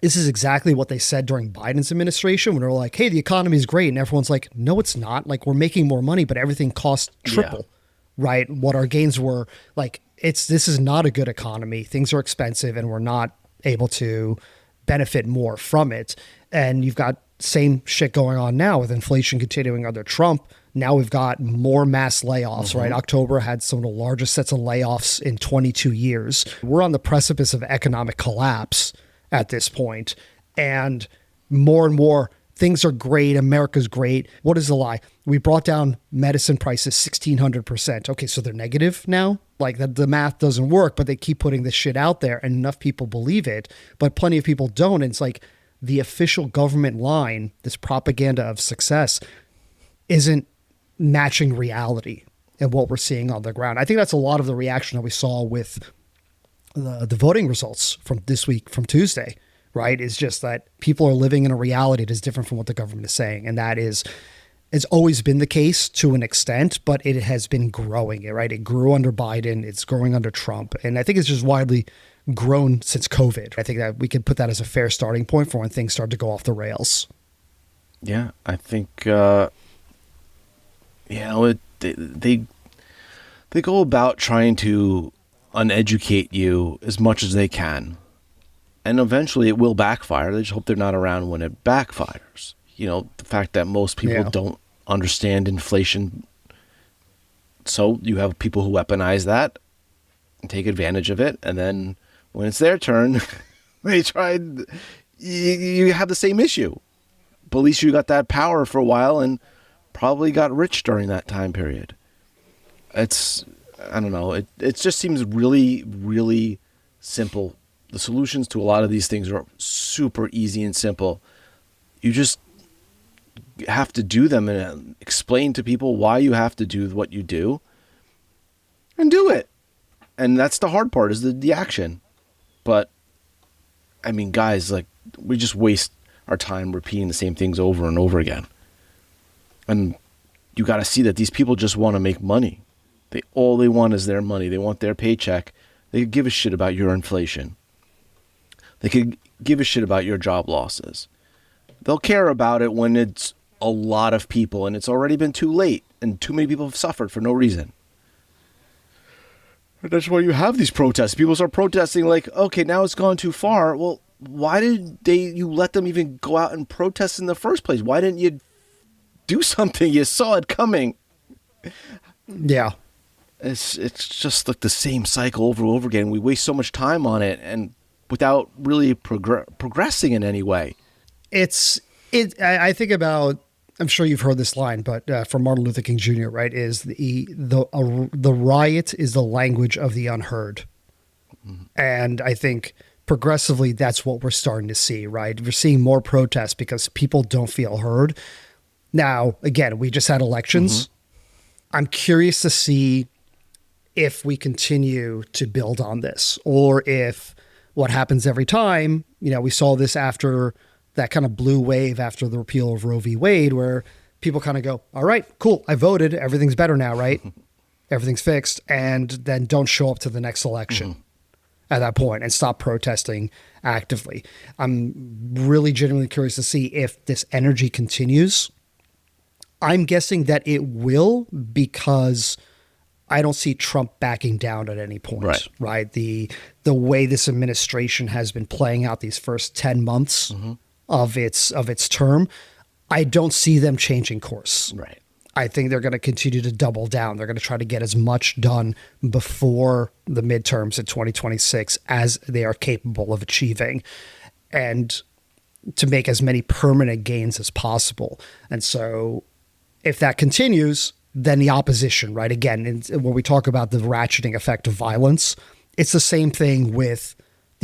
S1: exactly what they said during Biden's administration when they were like, hey, the economy is great. And everyone's like, no, it's not. Like, we're making more money, but everything costs triple, right? What our gains were. Like, this is not a good economy. Things are expensive and we're not able to benefit more from it. And you've got same shit going on now with inflation continuing under Trump. Now we've got more mass layoffs, right? October had some of the largest sets of layoffs in 22 years. We're on the precipice of economic collapse at this point, and more things are great. America's great. What is the lie? We brought down medicine prices 1,600%. Okay, so they're negative now? Like the math doesn't work, but they keep putting this shit out there and enough people believe it, but plenty of people don't. And it's like the official government line, this propaganda of success, isn't matching reality and what we're seeing on the ground. I think that's a lot of the reaction that we saw with the voting results from this week, from Tuesday, right? Is just that people are living in a reality that is different from what the government is saying. And that is, it's always been the case to an extent, but it has been growing, right? It grew under Biden. It's growing under Trump. And I think it's just widely grown since COVID. I think that we can put that as a fair starting point for when things start to go off the rails.
S2: Yeah, I think, they go about trying to uneducate you as much as they can. And eventually it will backfire. They just hope they're not around when it backfires. The fact that most people don't understand inflation. So you have people who weaponize that and take advantage of it. And then when it's their turn, they try, you have the same issue. But at least you got that power for a while and probably got rich during that time period. I don't know. It just seems really, really simple. The solutions to a lot of these things are super easy and simple. You just have to do them and explain to people why you have to do what you do and do it. And that's the hard part, is the action. But, I mean, guys, like, we just waste our time repeating the same things over and over again. And you got to see that these people just want to make money. All they want is their money. They want their paycheck. They could give a shit about your inflation. They could give a shit about your job losses. They'll care about it when it's a lot of people and it's already been too late and too many people have suffered for no reason. And that's why you have these protests. People start protesting like, okay, now it's gone too far. Well, why did you let them even go out and protest in the first place? Why didn't you do something? You saw it coming.
S1: Yeah.
S2: It's just like the same cycle over and over again. We waste so much time on it and without really progressing in any way.
S1: I think about, I'm sure you've heard this line, but from Martin Luther King Jr., right, is the riot is the language of the unheard. Mm-hmm. And I think progressively that's what we're starting to see, right? We're seeing more protests because people don't feel heard. Now, again, we just had elections. Mm-hmm. I'm curious to see if we continue to build on this, or if what happens every time, we saw this after that kind of blue wave after the repeal of Roe v. Wade, where people kind of go, all right, cool, I voted, everything's better now, right? Everything's fixed, and then don't show up to the next election at that point and stop protesting actively. I'm really genuinely curious to see if this energy continues. I'm guessing that it will, because I don't see Trump backing down at any point, right? The way this administration has been playing out these first 10 months of its term, I don't see them changing course.
S2: Right.
S1: I think they're going to continue to double down. They're going to try to get as much done before the midterms in 2026 as they are capable of achieving, and to make as many permanent gains as possible. And so if that continues, then the opposition, right? Again, when we talk about the ratcheting effect of violence, it's the same thing with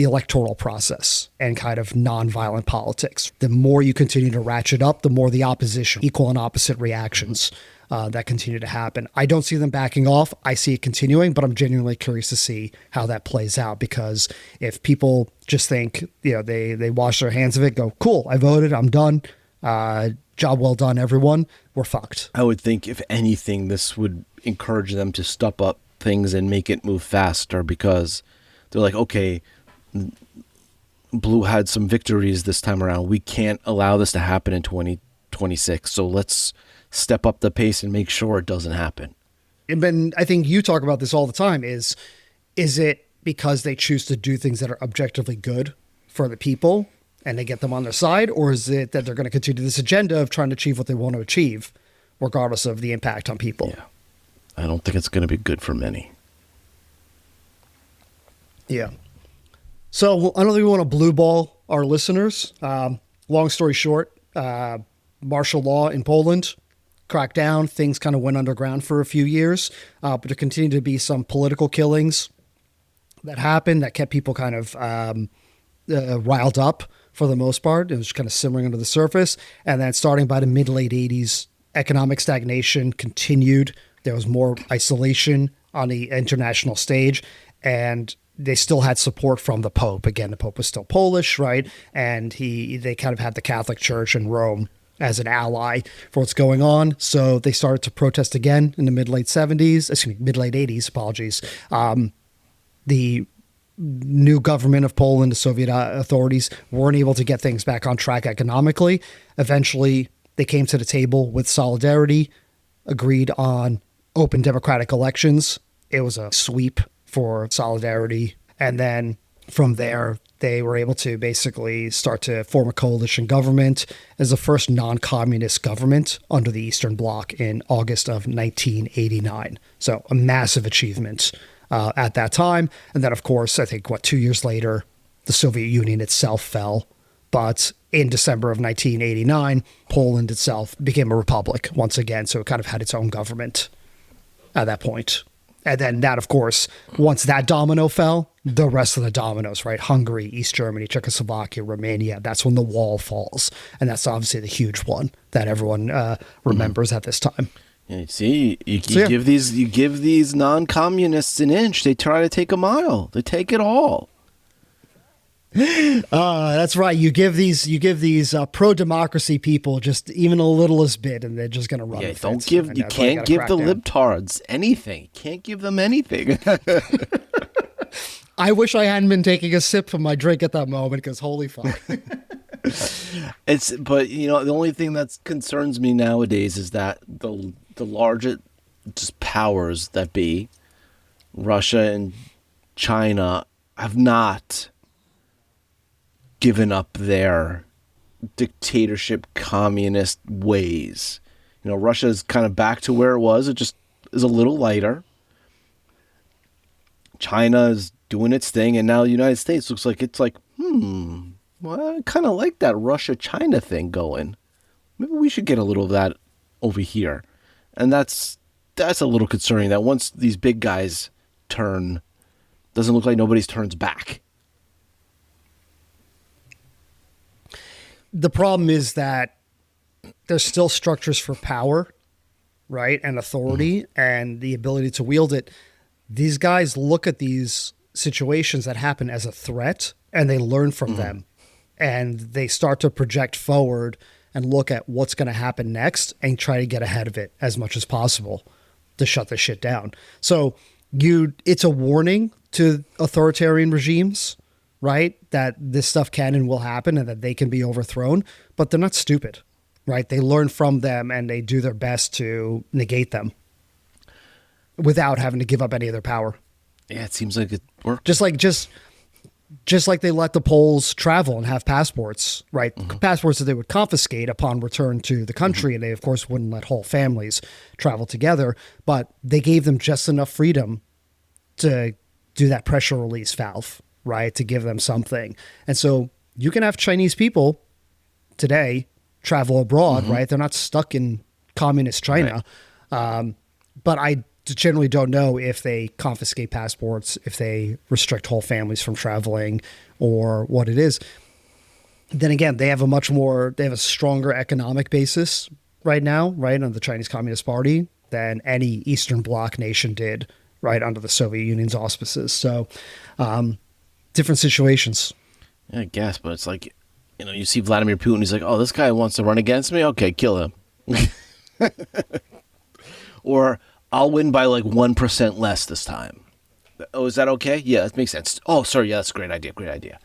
S1: the electoral process and kind of nonviolent politics. The more you continue to ratchet up, the more the opposition, equal and opposite reactions that continue to happen. I don't see them backing off. I see it continuing, but I'm genuinely curious to see how that plays out, because if people just think, they wash their hands of it, go, cool, I voted, I'm done. Job well done, everyone. We're fucked.
S2: I would think, if anything, this would encourage them to step up things and make it move faster, because they're like, okay, Blue had some victories this time around. We can't allow this to happen in 2026. So let's step up the pace and make sure it doesn't happen.
S1: And I think you talk about this all the time. Is it because they choose to do things that are objectively good for the people and they get them on their side? Or is it that they're going to continue this agenda of trying to achieve what they want to achieve, regardless of the impact on people?
S2: Yeah. I don't think it's going to be good for many.
S1: Yeah. So I don't think we want to blue ball our listeners. Long story short, martial law in Poland, Crackdown, things kind of went underground for a few years, but there continued to be some political killings that happened that kept people kind of riled up for the most part. It was kind of simmering under the surface. And then starting by the mid-late 80s, economic stagnation continued. There was more isolation on the international stage, and they still had support from the Pope. Again, the Pope was still Polish, right? And they kind of had the Catholic Church in Rome as an ally for what's going on. So they started to protest again in the mid-late 80s, apologies. The new government of Poland, the Soviet authorities, weren't able to get things back on track economically. Eventually, they came to the table with solidarity, agreed on open democratic elections. It was a sweep for solidarity. And then from there, they were able to basically start to form a coalition government as the first non-communist government under the Eastern Bloc in August of 1989. So a massive achievement at that time. And then, of course, I think, 2 years later, the Soviet Union itself fell. But in December of 1989, Poland itself became a republic once again. So it kind of had its own government at that point. And then that, of course, once that domino fell, the rest of the dominoes, right? Hungary, East Germany, Czechoslovakia, Romania, that's when the wall falls. And that's obviously the huge one that everyone remembers at this time.
S2: Yeah, see, you give these non-communists an inch, they try to take a mile. They take it all.
S1: That's right. You give these pro-democracy people just even a littlest bit, and they're just going to run.
S2: Yeah, you can't give the libtards anything. You can't give them anything.
S1: I wish I hadn't been taking a sip from my drink at that moment, because holy fuck.
S2: But the only thing that concerns me nowadays is that the largest just powers that be, Russia and China, have not given up their dictatorship communist ways. Russia is kind of back to where it was. It just is a little lighter. China is doing its thing, and now the United States looks like it's like, well, I kind of like that Russia-China thing going. Maybe we should get a little of that over here. And that's a little concerning, that once these big guys turn, doesn't look like nobody's turns back.
S1: The problem is that there's still structures for power, right, and authority, and the ability to wield it. These guys look at these situations that happen as a threat, and they learn from them, and they start to project forward and look at what's going to happen next and try to get ahead of it as much as possible to shut this shit down. So it's a warning to authoritarian regimes, right, that this stuff can and will happen and that they can be overthrown, but they're not stupid, right? They learn from them and they do their best to negate them without having to give up any of their power.
S2: Yeah, it seems like it worked.
S1: Just like they let the Poles travel and have passports, right? Passports that they would confiscate upon return to the country. And they, of course, wouldn't let whole families travel together, but they gave them just enough freedom to do that pressure release valve, right? To give them something. And so you can have Chinese people today travel abroad, right? They're not stuck in communist China. Right. But I generally don't know if they confiscate passports, if they restrict whole families from traveling, or what it is. Then again, they have a stronger economic basis right now, right, under the Chinese Communist Party than any Eastern Bloc nation did, right, under the Soviet Union's auspices. So, different situations.
S2: Yeah, I guess, but it's like, you see Vladimir Putin, he's like, oh, this guy wants to run against me? Okay, kill him. Or I'll win by like 1% less this time. Oh, is that okay? Yeah, that makes sense. Oh, sorry, yeah, that's a great idea, great idea.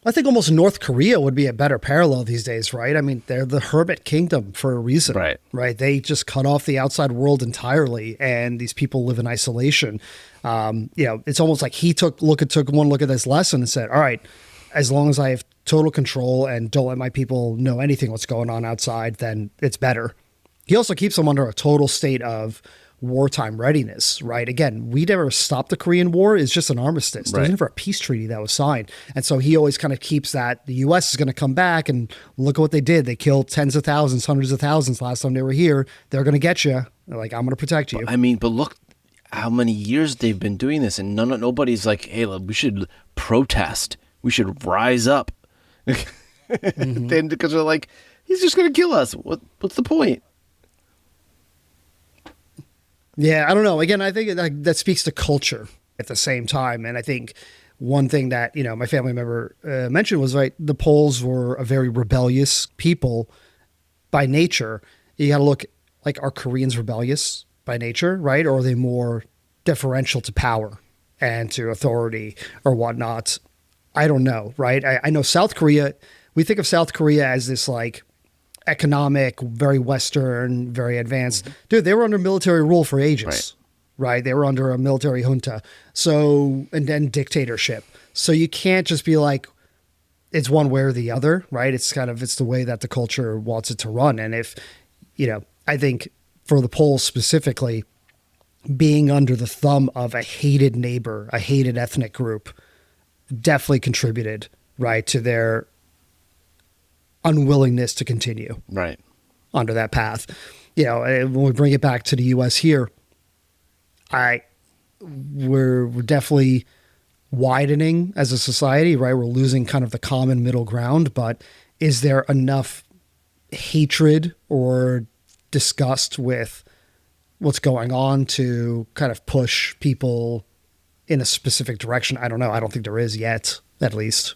S1: I think almost North Korea would be a better parallel these days, right? I mean, they're the hermit kingdom for a reason, right? They just cut off the outside world entirely, and these people live in isolation. It's almost like he took one look at this lesson and said, all right, as long as I have total control and don't let my people know anything what's going on outside, then it's better. He also keeps them under a total state of wartime readiness, right? Again, we never stopped the Korean War. It's just an armistice. There's never a peace treaty that was signed. And so he always kind of keeps that the U.S. is going to come back and look at what they did. They killed tens of thousands, hundreds of thousands last time they were here. They're going to get you. They're like, I'm going to protect you.
S2: But look how many years they've been doing this, and nobody's like, hey, look, we should protest. We should rise up. Then because they're like, he's just going to kill us. What's the point?
S1: Yeah, I don't know. Again, I think that speaks to culture at the same time. And I think one thing that, my family member mentioned was, right, the Poles were a very rebellious people by nature. You got to look, like, are Koreans rebellious by nature, right? Or are they more deferential to power and to authority or whatnot? I don't know, right? I know South Korea, we think of South Korea as this, like, economic, very Western, very advanced. Dude, they were under military rule for ages, right? They were under a military junta. So, and then dictatorship. So you can't just be like, it's one way or the other, right? It's the way that the culture wants it to run. And if, I think for the Poles specifically, being under the thumb of a hated neighbor, a hated ethnic group, definitely contributed, right, to their unwillingness to continue under that path. When we bring it back to the U.S. here, we're definitely widening as a society, right? We're losing kind of the common middle ground, but is there enough hatred or disgust with what's going on to kind of push people in a specific direction? I don't know. I don't think there is yet, at least.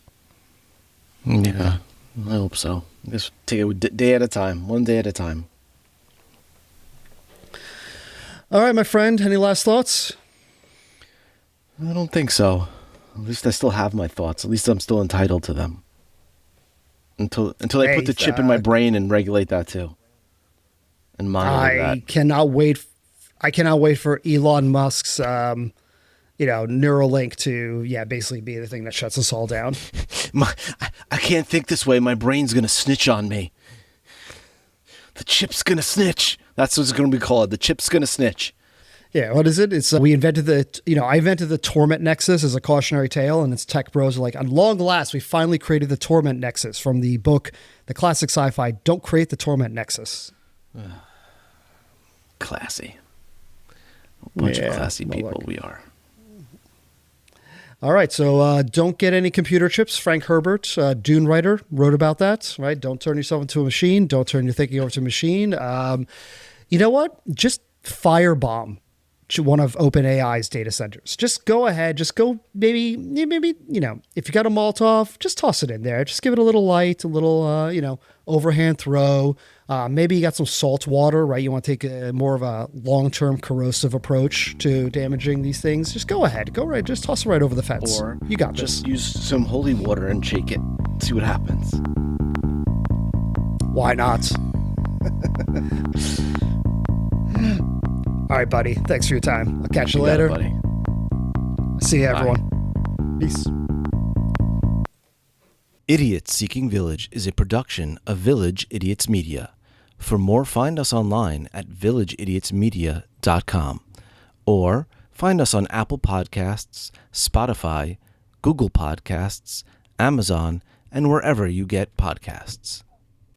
S2: Yeah. I hope so. Just take it day at a time, one day at a time.
S1: All right, my friend. Any last thoughts?
S2: I don't think so. At least I still have my thoughts. At least I'm still entitled to them. Until I put the chip in my brain and regulate that too. And monitor that. I cannot wait for Elon Musk's Neuralink to, basically be the thing that shuts us all down. I can't think this way. My brain's going to snitch on me. The chip's going to snitch. That's what it's going to be called. The chip's going to snitch.
S1: Yeah, what is it? It's I invented the Torment Nexus as a cautionary tale, and its tech bros are like, at long last, we finally created the Torment Nexus from the book, the classic sci-fi, Don't Create the Torment Nexus.
S2: Classy. A bunch of classy people we are.
S1: All right, so don't get any computer chips. Frank Herbert, Dune writer, wrote about that, right? Don't turn yourself into a machine. Don't turn your thinking over to a machine. You know what? Just firebomb one of OpenAI's data centers. Just go ahead. Just go maybe, if you got a Molotov, just toss it in there. Just give it a little light, a little, overhand throw. Maybe you got some salt water, right? You want to take more of a long-term corrosive approach to damaging these things. Just go ahead. Go right. Just toss it right over the fence.
S2: Or
S1: you got
S2: just
S1: this.
S2: Use some holy water and shake it. See what happens.
S1: Why not? All right, buddy. Thanks for your time. I'll catch you later.
S2: Buddy.
S1: See you, everyone. Peace.
S2: Idiot Seeking Village is a production of Village Idiots Media. For more, find us online at villageidiotmedia.com or find us on Apple Podcasts, Spotify, Google Podcasts, Amazon, and wherever you get podcasts.